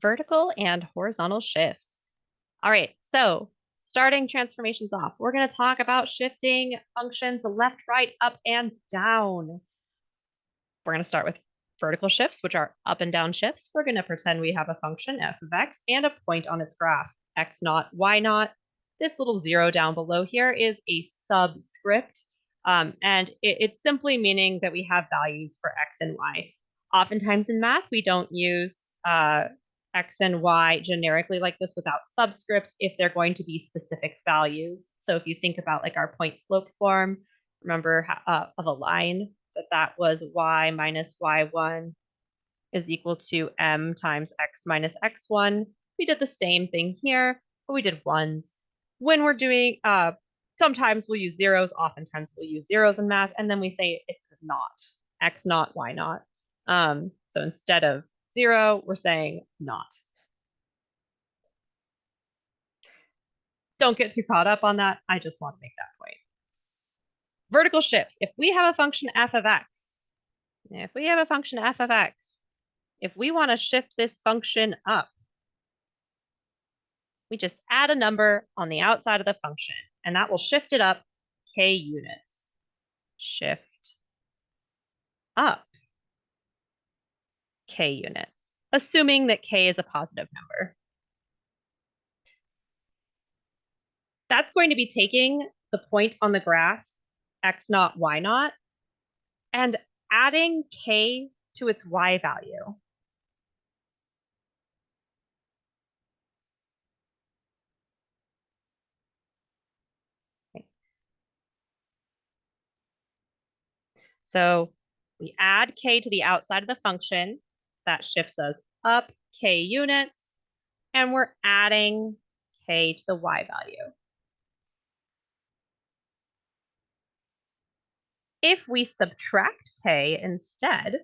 vertical and horizontal shifts. All right, so starting transformations off, we're going to talk about shifting functions left, right, up, and down. We're going to start with vertical shifts, which are up and down shifts. We're going to pretend we have a function f of x and a point on its graph, x naught, y naught. This little zero down below here is a subscript, and it's simply meaning that we have values for x and y. Oftentimes in math, we don't use x and y generically like this without subscripts if they're going to be specific values. So if you think about like our point slope form, remember of a line, that was y minus y1 is equal to m times x minus x1. We did the same thing here, but we did ones. When we're doing, sometimes we'll use zeros, oftentimes we'll use zeros in math, and then we say it's not, x naught, y naught. So instead of 0, we're saying not. Don't get too caught up on that. I just want to make that point. Vertical shifts. If we have a function f of x, if we want to shift this function up, we just add a number on the outside of the function, and that will shift it up k units. Shift up k units, assuming that k is a positive number. That's going to be taking the point on the graph, x naught, y naught, and adding k to its y value. So we add k to the outside of the function. That shifts us up k units, and we're adding k to the y value. If we subtract k instead,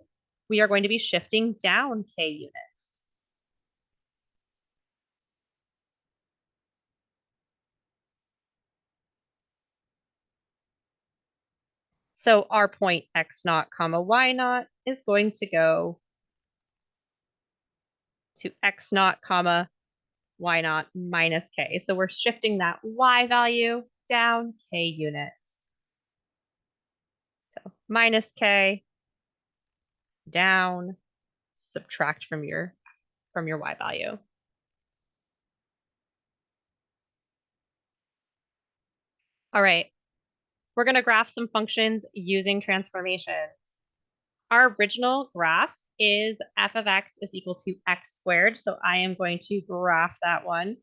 we are going to be shifting down k units. So our point x naught comma y naught is going to go to x naught comma y naught minus k. So we're shifting that y value down k units. So minus k down, subtract from your y value. All right, we're going to graph some functions using transformations. Our original graph is f of x is equal to x squared, so I am going to graph that one.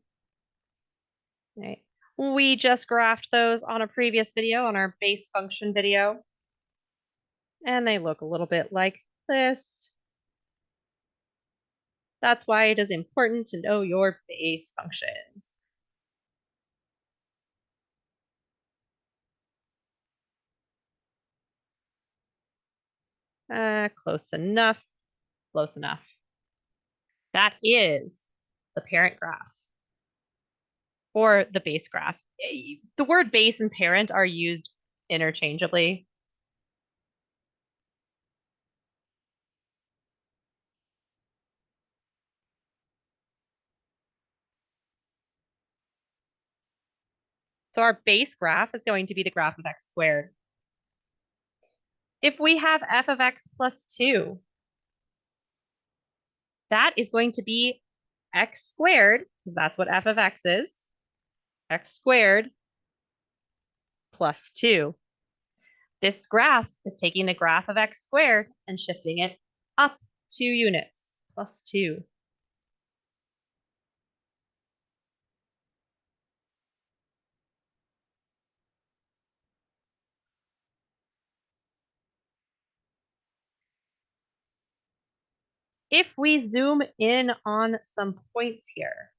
All right. We just graphed those on a previous video, on our base function video, and they look a little bit like this. That's why it is important to know your base functions. Close enough, close enough. That is the parent graph, or the base graph. The word base and parent are used interchangeably. So our base graph is going to be the graph of x squared. If we have f of x plus 2, that is going to be x squared, because that's what f of x is, x squared plus 2. This graph is taking the graph of x squared and shifting it up 2 units, plus 2. If we zoom in on some points here,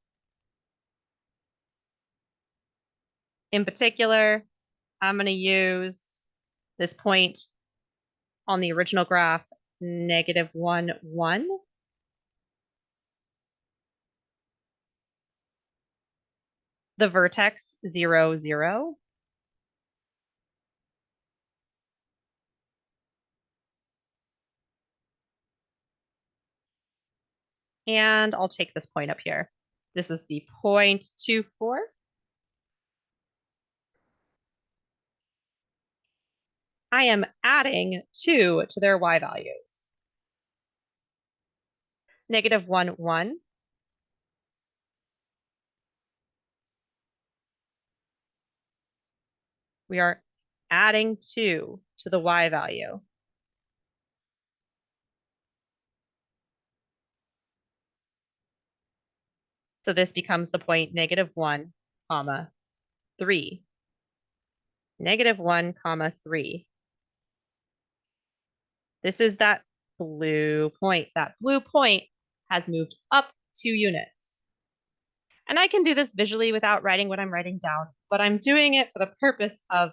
in particular, I'm going to use this point on the original graph, -1, 1. The vertex 0, 0. And I'll take this point up here. This is the 0.24. I am adding 2 to their y values. Negative 1, 1. We are adding 2 to the y value. So this becomes the point negative 1, comma, 3. Negative 1, comma, 3. This is that blue point. That blue point has moved up 2 units. And I can do this visually without writing what I'm writing down, but I'm doing it for the purpose of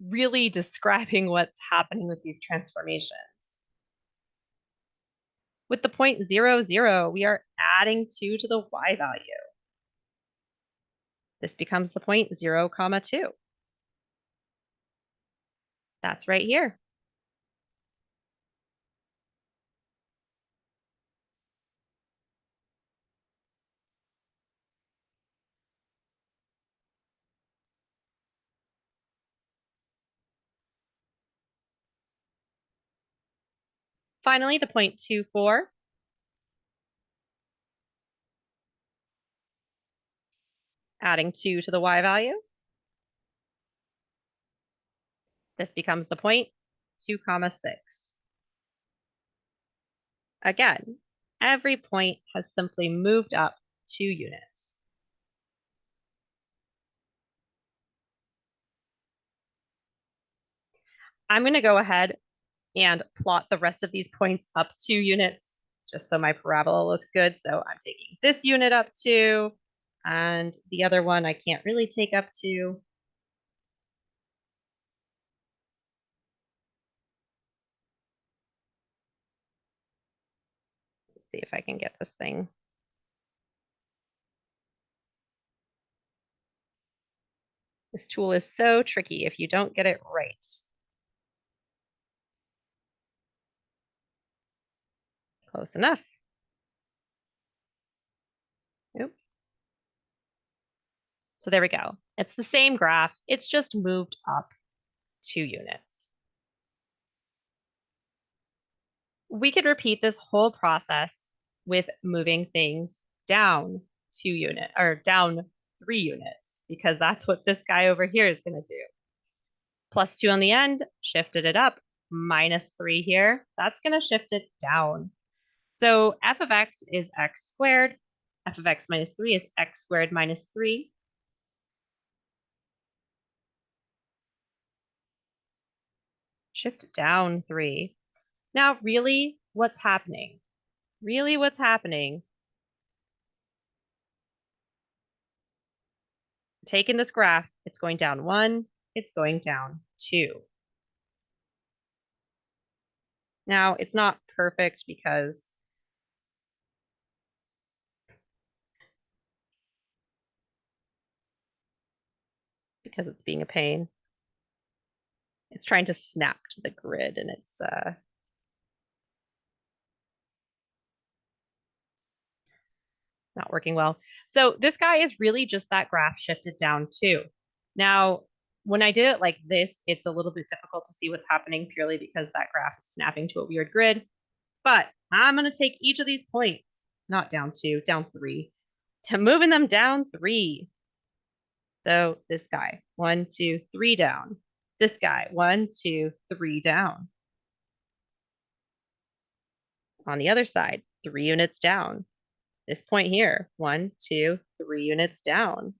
really describing what's happening with these transformations. With the point 0, 0, we are adding 2 to the y value. This becomes the point 0, comma 2. That's right here. Finally, the point 2, 4. Adding 2 to the y value. This becomes the point 2, comma 6. Again, every point has simply moved up 2 units. I'm going to go ahead and plot the rest of these points up 2 units just so my parabola looks good. So I'm taking this unit up 2, and the other one I can't really take up 2. Let's see if I can get this thing. This tool is so tricky if you don't get it right. Close enough. Oop. So there we go. It's the same graph. It's just moved up 2 units. We could repeat this whole process with moving things down 2 units or down 3 units, because that's what this guy over here is going to do. Plus 2 on the end, shifted it up. Minus 3 here, that's going to shift it down. So f of x is x squared. F of x minus 3 is x squared minus 3. Shift down 3. Now, really, what's happening? Really, what's happening? Taking this graph, it's going down 1, it's going down 2. Now, it's not perfect because it's being a pain. It's trying to snap to the grid, and it's not working well. So this guy is really just that graph shifted down 2. Now, when I did it like this, it's a little bit difficult to see what's happening purely because that graph is snapping to a weird grid. But I'm going to take each of these points, not down 2, down 3, to moving them down 3. So this guy, 1, 2, 3 down. This guy, 1, 2, 3 down. On the other side, 3 units down. This point here, 1, 2, 3 units down.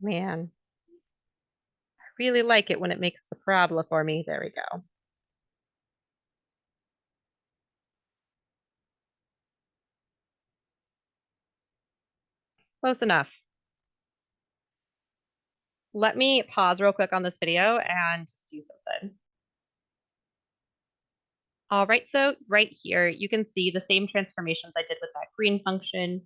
Man, I really like it when it makes the parabola for me. There we go. Close enough. Let me pause real quick on this video and do something. All right, so right here, you can see the same transformations I did with that green function.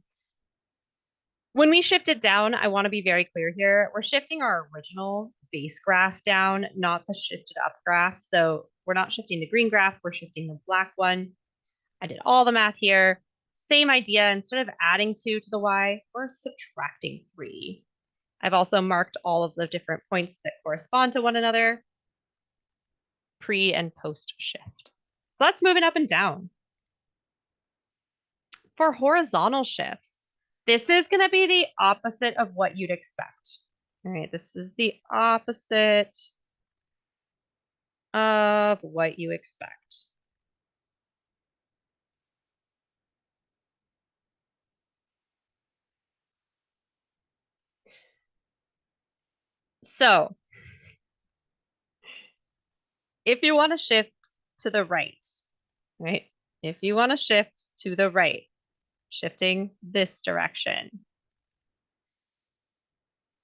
When we shift it down, I want to be very clear here. We're shifting our original base graph down, not the shifted up graph. So we're not shifting the green graph, we're shifting the black one. I did all the math here. Same idea, instead of adding 2 to the y, we're subtracting 3. I've also marked all of the different points that correspond to one another, pre and post shift. So that's moving up and down. For horizontal shifts, this is going to be the opposite of what you'd expect. All right, this is the opposite of what you expect. So if you want to shift to the right, right? If you want to shift to the right, shifting this direction,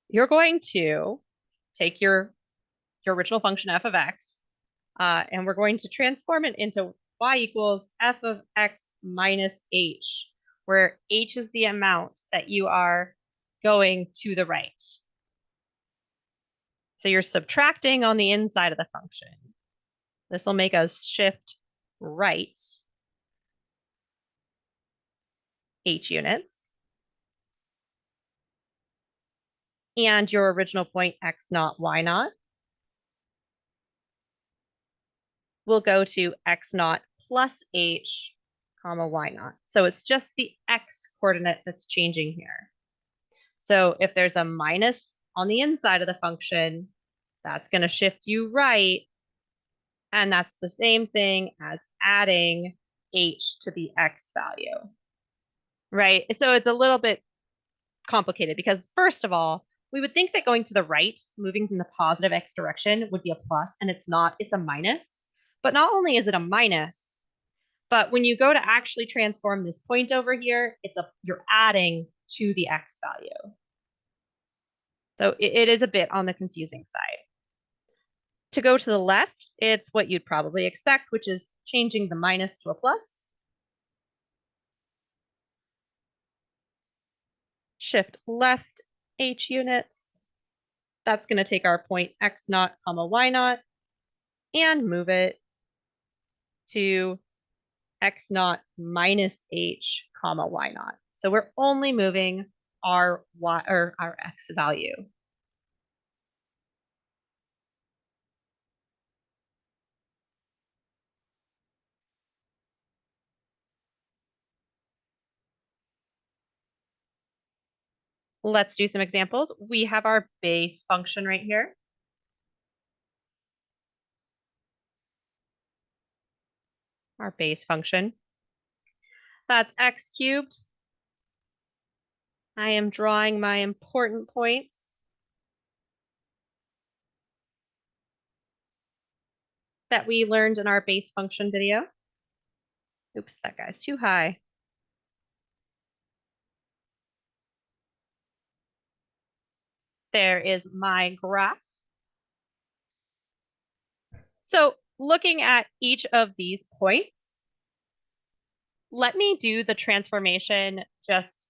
you're going to take your original function f of x, and we're going to transform it into y equals f of x minus h, where h is the amount that you are going to the right. So you're subtracting on the inside of the function. This will make us shift right h units. And your original point x naught, y naught will go to x naught plus h, comma, y naught. So it's just the x coordinate that's changing here. So if there's a minus on the inside of the function, that's going to shift you right. And that's the same thing as adding h to the x value, right? So it's a little bit complicated because first of all, we would think that going to the right, moving from the positive x direction would be a plus, and it's not, it's a minus. But not only is it a minus, but when you go to actually transform this point over here, you're adding to the x value. So it is a bit on the confusing side. To go to the left, it's what you'd probably expect, which is changing the minus to a plus. Shift left h units. That's going to take our point x naught, comma, y naught, and move it to x naught minus h, comma, y naught. So we're only moving our y or our x value. Let's do some examples. We have our base function right here. Our base function. That's x cubed. I am drawing my important points that we learned in our base function video. Oops, that guy's too high. There is my graph. So looking at each of these points, let me do the transformation just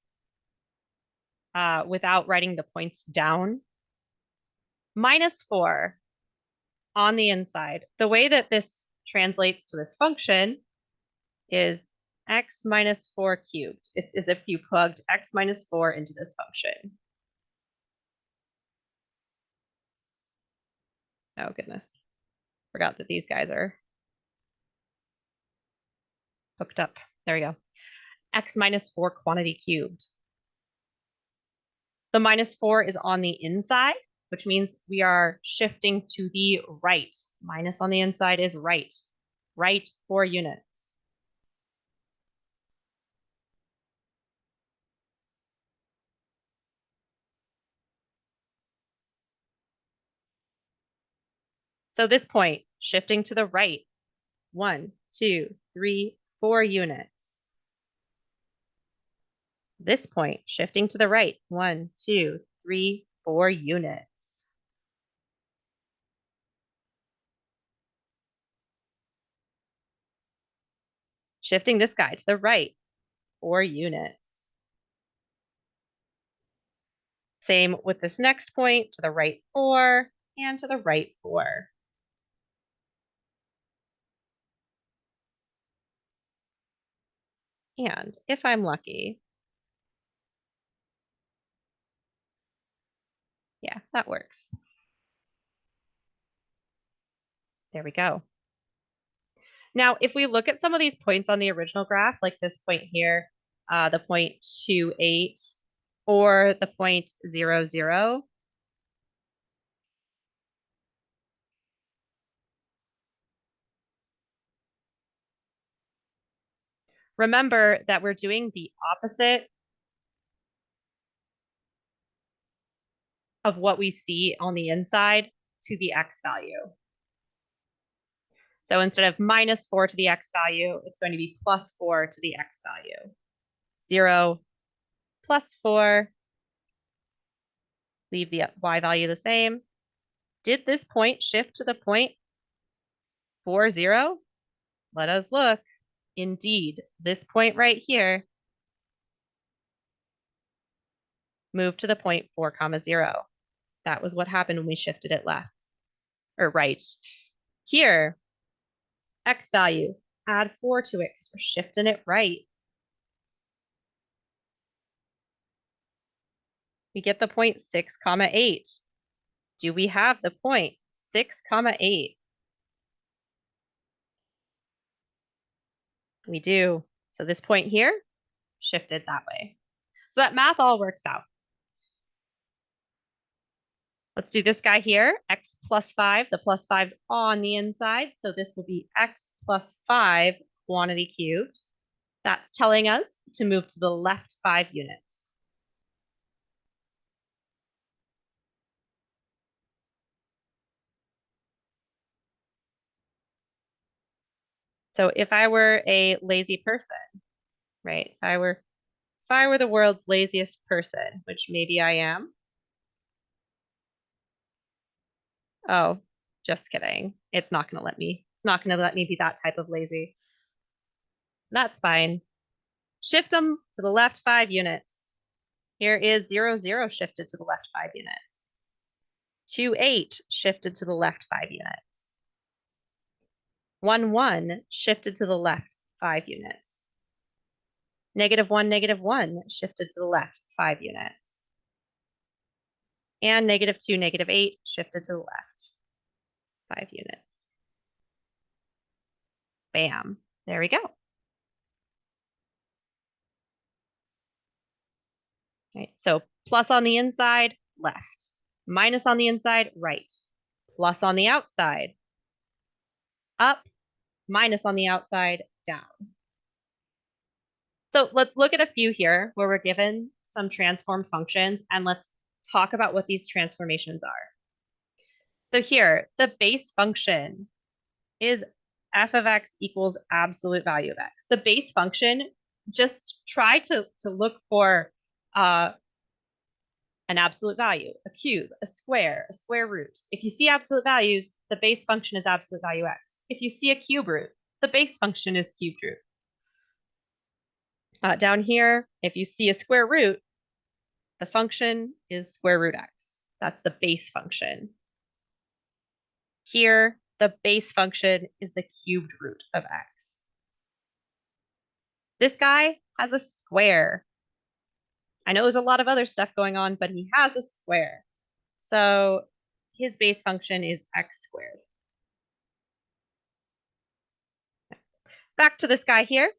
without writing the points down. -4 on the inside. The way that this translates to this function is x minus 4 cubed. It's as if you plugged x minus 4 into this function. Oh, goodness. Forgot that these guys are hooked up. There we go. X minus 4 quantity cubed. The -4 is on the inside, which means we are shifting to the right. Minus on the inside is right. Right 4 units. So this point, shifting to the right, 1, 2, 3, 4 units. This point, shifting to the right, 1, 2, 3, 4 units. Shifting this guy to the right 4 units. Same with this next point, to the right 4 and to the right 4. And if I'm lucky, yeah, that works. There we go. Now, if we look at some of these points on the original graph, like this point here, the point 2, 8, or the point 0, 0, remember that we're doing the opposite of what we see on the inside to the x value. So instead of -4 to the x value, it's going to be +4 to the x value. 0 plus 4, leave the y value the same. Did this point shift to the point 4, 0? Let us look. Indeed, this point right here moved to the point 4, 0. That was what happened when we shifted it left or right. Here, x value, add 4 to it because we're shifting it right. We get the point 6, 8. Do we have the point 6, 8? We do. So this point here shifted that way. So that math all works out. Let's do this guy here, x plus 5. The plus 5's on the inside, so this will be x plus 5 quantity cubed. That's telling us to move to the left 5 units. So if I were a lazy person, right? If I were the world's laziest person, which maybe I am. Oh, just kidding. It's not going to let me. It's not going to let me be that type of lazy. That's fine. Shift them to the left 5 units. Here is 0, 0 shifted to the left 5 units. 2, 8 shifted to the left 5 units. 1, 1 shifted to the left 5 units. -1, -1 shifted to the left 5 units. And -2, -8 shifted to the left 5 units. Bam. There we go. Right, so plus on the inside, left. Minus on the inside, right. Plus on the outside, up. Minus on the outside, down. So let's look at a few here where we're given some transformed functions, and let's talk about what these transformations are. So here, the base function is f of x equals absolute value of x. The base function, just try to look for an absolute value, a cube, a square root. If you see absolute values, the base function is absolute value x. If you see a cube root, the base function is cubed root. Down here, if you see a square root, the function is square root x. That's the base function. Here, the base function is the cubed root of x. This guy has a square. I know there's a lot of other stuff going on, but he has a square. So his base function is x squared. Back to this guy here.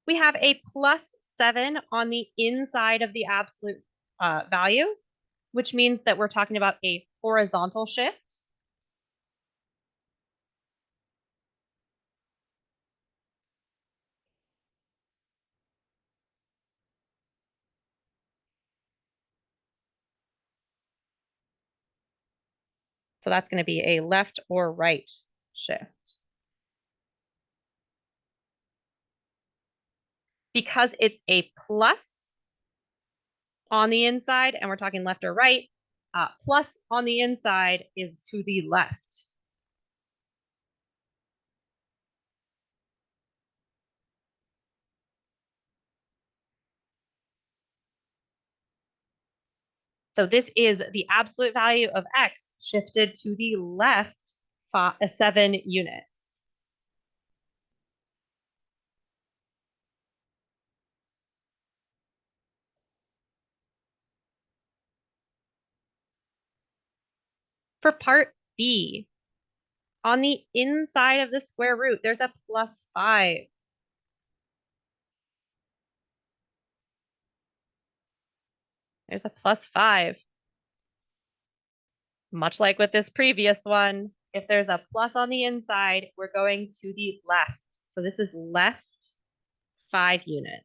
We have a +7 on the inside of the absolute value, which means that we're talking about a horizontal shift. So that's going to be a left or right shift. Because it's a plus on the inside, and we're talking left or right, plus on the inside is to the left. So this is the absolute value of x shifted to the left 7 units. For part B, on the inside of the square root, there's a +5. There's a +5. Much like with this previous one, if there's a plus on the inside, we're going to the left. So this is left 5 units.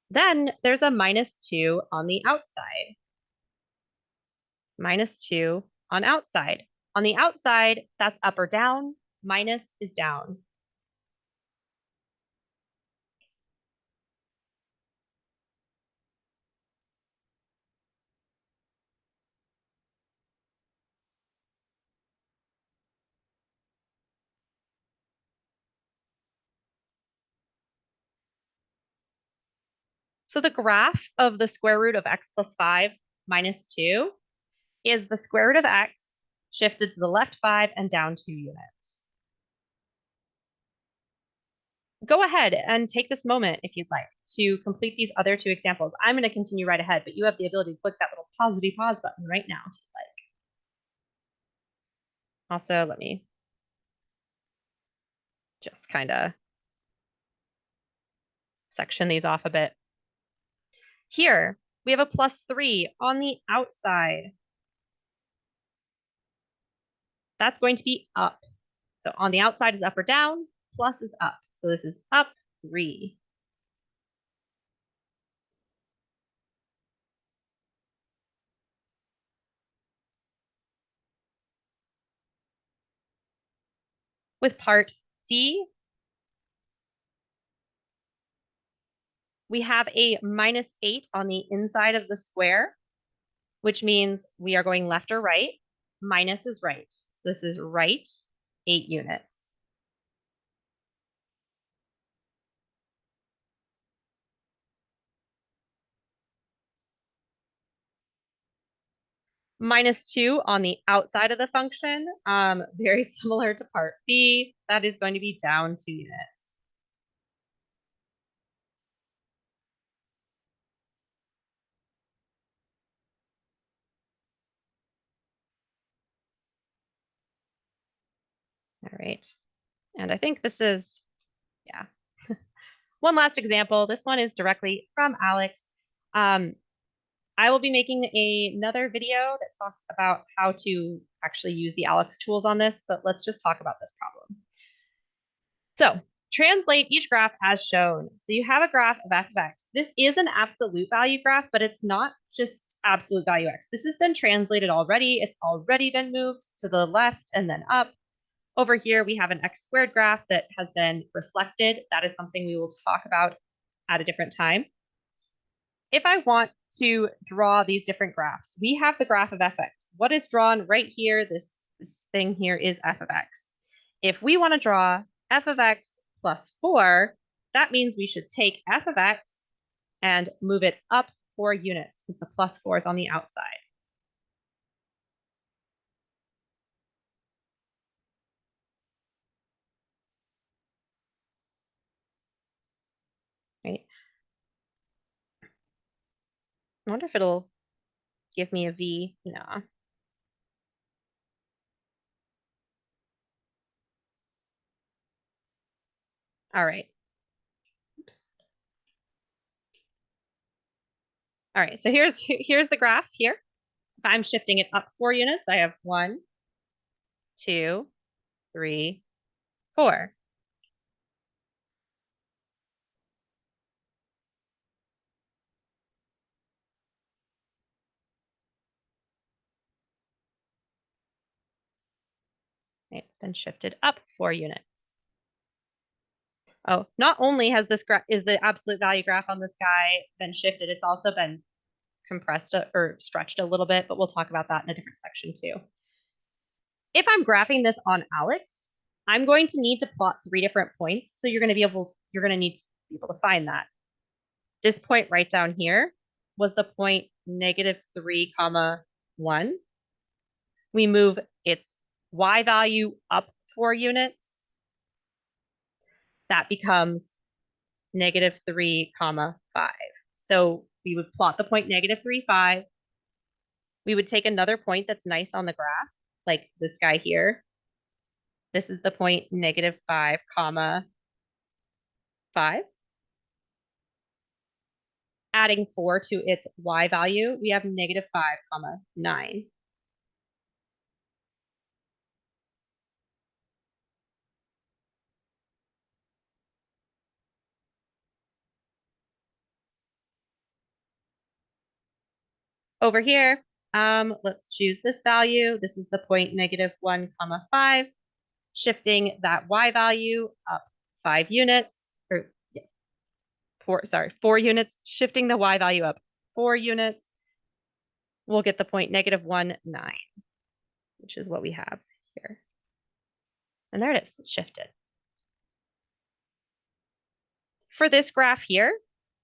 Then there's a -2 on the outside. -2 on outside. On the outside, that's up or down. Minus is down. So the graph of the square root of x plus 5 minus 2 is the square root of x shifted to the left 5 and down 2 units. Go ahead and take this moment, if you'd like, to complete these other 2 examples. I'm going to continue right ahead, but you have the ability to click that little positive pause button right now if you'd like. Also, let me just kind of section these off a bit. Here, we have a +3 on the outside. That's going to be up. So on the outside is up or down, plus is up. So this is up 3. With part D, we have a -8 on the inside of the square, which means we are going left or right. Minus is right. So this is right 8 units. -2 on the outside of the function, very similar to part B. That is going to be down 2 units. All right. And I think this is, yeah. One last example. This one is directly from Alex. I will be making another video that talks about how to actually use the Alex tools on this, but let's just talk about this problem. So translate each graph as shown. So you have a graph of f of x. This is an absolute value graph, but it's not just absolute value x. This has been translated already. It's already been moved to the left and then up. Over here, we have an x squared graph that has been reflected. That is something we will talk about at a different time. If I want to draw these different graphs, we have the graph of fx. What is drawn right here, this thing here is f of x. If we want to draw f of x plus 4, that means we should take f of x and move it up 4 units because the plus 4 is on the outside. Right? I wonder if it'll give me a V. No. All right. Oops. All right, so here's the graph here. If I'm shifting it up 4 units, I have 1, 2, 3, 4. It's been shifted up 4 units. Oh, not only has this is the absolute value graph on this guy been shifted, it's also been compressed or stretched a little bit, but we'll talk about that in a different section too. If I'm graphing this on Alex, I'm going to need to plot 3 different points. So you're going to need be able to find that. This point right down here was the point -3, 1. We move its y value up 4 units. That becomes -3, 5. So we would plot the point -3, 5. We would take another point that's nice on the graph, like this guy here. This is the point -5, 5. Adding 4 to its y value, we have -5, 9. Over here, let's choose this value. This is the point -1, 5, shifting that y value up 5 units, or yeah, 4 units, shifting the y value up 4 units. We'll get the point -1, 9, which is what we have here. And there it is. Let's shift it. For this graph here,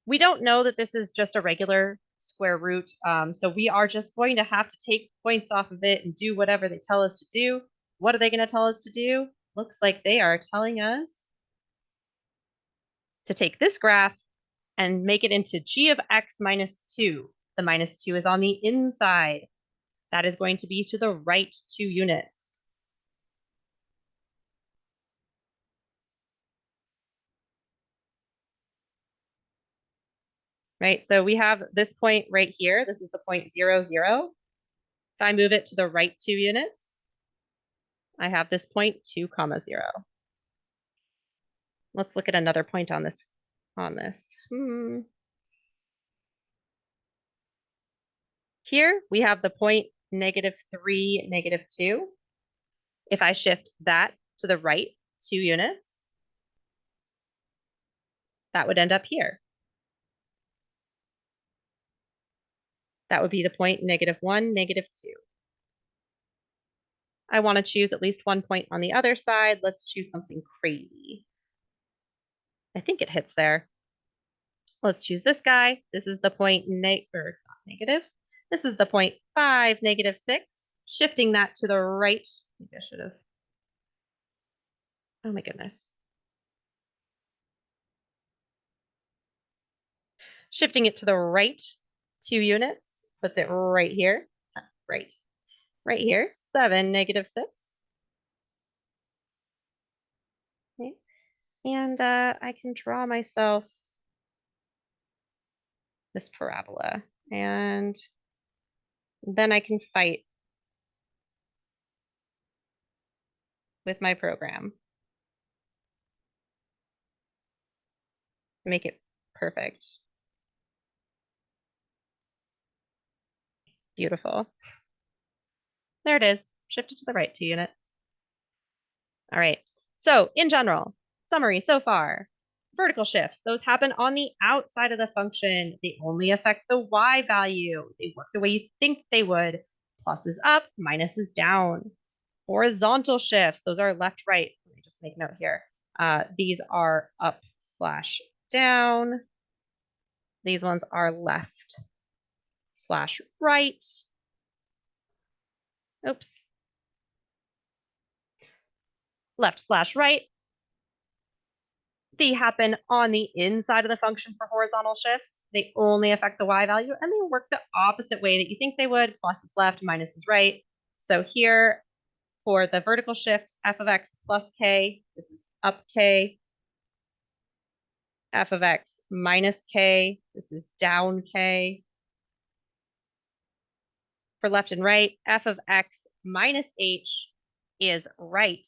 we don't know that this is just a regular square root. So we are just going to have to take points off of it and do whatever they tell us to do. What are they going to tell us to do? Looks like they are telling us to take this graph and make it into g of x minus 2. The minus 2 is on the inside. That is going to be to the right 2 units. Right, so we have this point right here. This is the point 0, 0. If I move it to the right 2 units, I have this point 2, 0. Let's look at another point on this. Here we have the point -3, -2. If I shift that to the right 2 units, that would end up here. That would be the point -1, -2. I want to choose at least one point on the other side. Let's choose something crazy. I think it hits there. Let's choose this guy. This is the point not negative. This is the point 5, -6. Shifting that to the right. Maybe I should have. Oh my goodness. Shifting it to the right 2 units puts it right here. Right here. 7, -6. Okay. And I can draw myself this parabola. And then I can fight with my program. Make it perfect. Beautiful. There it is. Shifted to the right 2 unit. All right. So in general, summary so far. Vertical shifts, those happen on the outside of the function. They only affect the y value. They work the way you think they would. Plus is up, minus is down. Horizontal shifts, those are left, right. Let me just make note here. These are up/down. These ones are left/right. Oops. Left/right. They happen on the inside of the function for horizontal shifts. They only affect the y value, and they work the opposite way that you think they would. Plus is left, minus is right. So here, for the vertical shift, f of x plus k, this is up k. F of x minus k, this is down k. For left and right, f of x minus h is right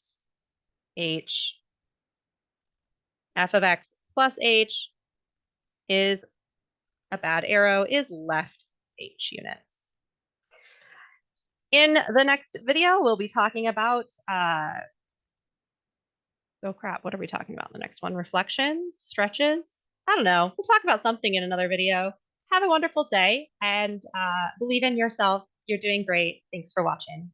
h. F of x plus h is a bad arrow, is left h units. In the next video, we'll be talking about, oh crap, what are we talking about in the next one? Reflections, stretches? I don't know. We'll talk about something in another video. Have a wonderful day and believe in yourself. You're doing great. Thanks for watching.